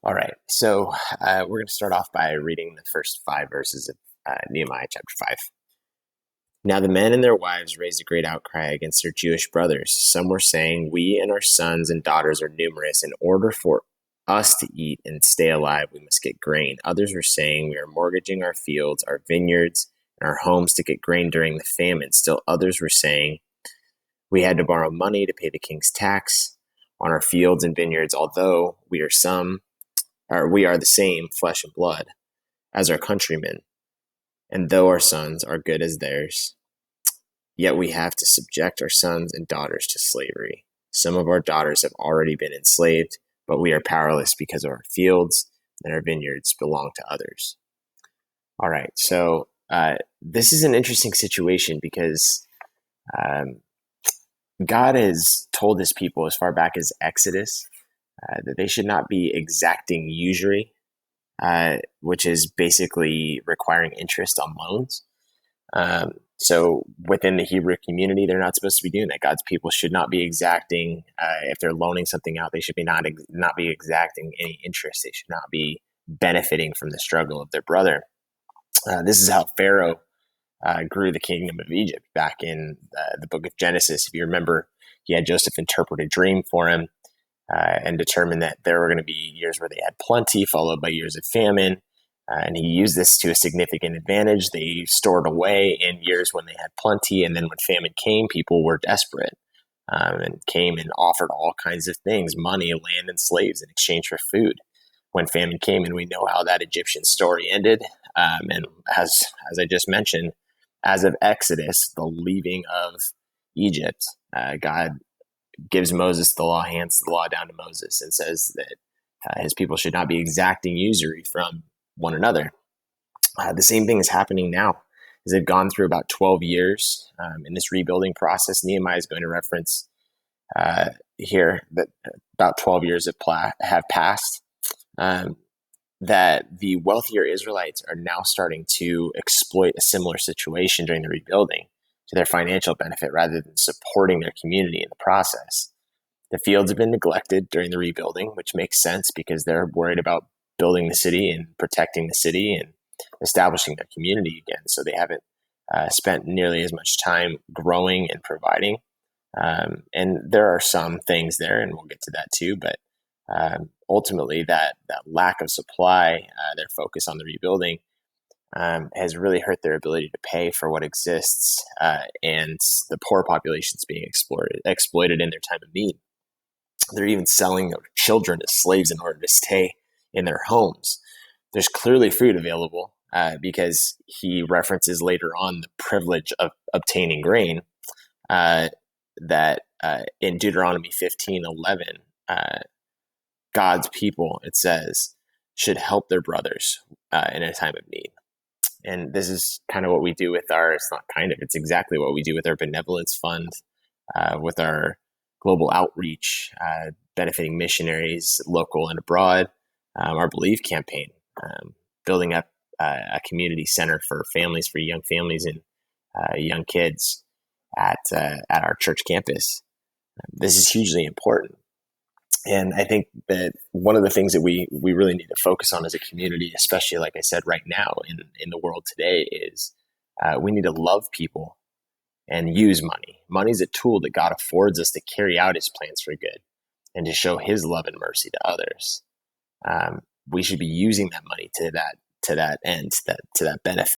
All right, so we're going to start off by reading the first 5 verses of Nehemiah chapter 5. Now the men and their wives raised a great outcry against their Jewish brothers. Some were saying, "We and our sons and daughters are numerous. In order for us to eat and stay alive, we must get grain." Others were saying, "We are mortgaging our fields, our vineyards, and our homes to get grain during the famine." Still others were saying, "We had to borrow money to pay the king's tax on our fields and vineyards, although we are the same flesh and blood as our countrymen, and though our sons are good as theirs, yet we have to subject our sons and daughters to slavery. Some of our daughters have already been enslaved, but we are powerless because our fields and our vineyards belong to others." All right, so this is an interesting situation because God has told his people as far back as Exodus that they should not be exacting usury, which is basically requiring interest on loans. So within the Hebrew community, they're not supposed to be doing that. God's people should not be exacting, if they're loaning something out, they should be not be exacting any interest. They should not be benefiting from the struggle of their brother. This is how Pharaoh grew the kingdom of Egypt back in the book of Genesis. If you remember, he had Joseph interpret a dream for him and determined that there were going to be years where they had plenty, followed by years of famine. And he used this to a significant advantage. They stored away in years when they had plenty. And then when famine came, people were desperate and came and offered all kinds of things, money, land, and slaves in exchange for food. When famine came, and we know how that Egyptian story ended. And as I just mentioned, as of Exodus, the leaving of Egypt, God gives Moses the law, hands the law down to Moses, and says that his people should not be exacting usury from one another. The same thing is happening now. As they've gone through about 12 years in this rebuilding process, Nehemiah is going to reference here that about 12 years have passed, that the wealthier Israelites are now starting to exploit a similar situation during the rebuilding to their financial benefit rather than supporting their community in the process. The fields have been neglected during the rebuilding, which makes sense because they're worried about building the city and protecting the city and establishing their community again. So they haven't spent nearly as much time growing and providing. And there are some things there, and we'll get to that too, but ultimately that lack of supply, their focus on the rebuilding, has really hurt their ability to pay for what exists, and the poor population's being exploited in their time of need. They're even selling their children as slaves in order to stay in their homes. There's clearly food available because he references later on the privilege of obtaining grain, that in Deuteronomy 15:11, God's people, it says, should help their brothers in a time of need. And this is kind of what we do with it's exactly what we do with our benevolence fund, with our global outreach, benefiting missionaries, local and abroad, our Believe campaign, building up a community center for families, for young families and young kids at our church campus. This is hugely important. And I think that one of the things that we really need to focus on as a community, especially, like I said, right now in the world today, is we need to love people and use money. Money is a tool that God affords us to carry out his plans for good and to show his love and mercy to others. We should be using that money to that end, to that benefit.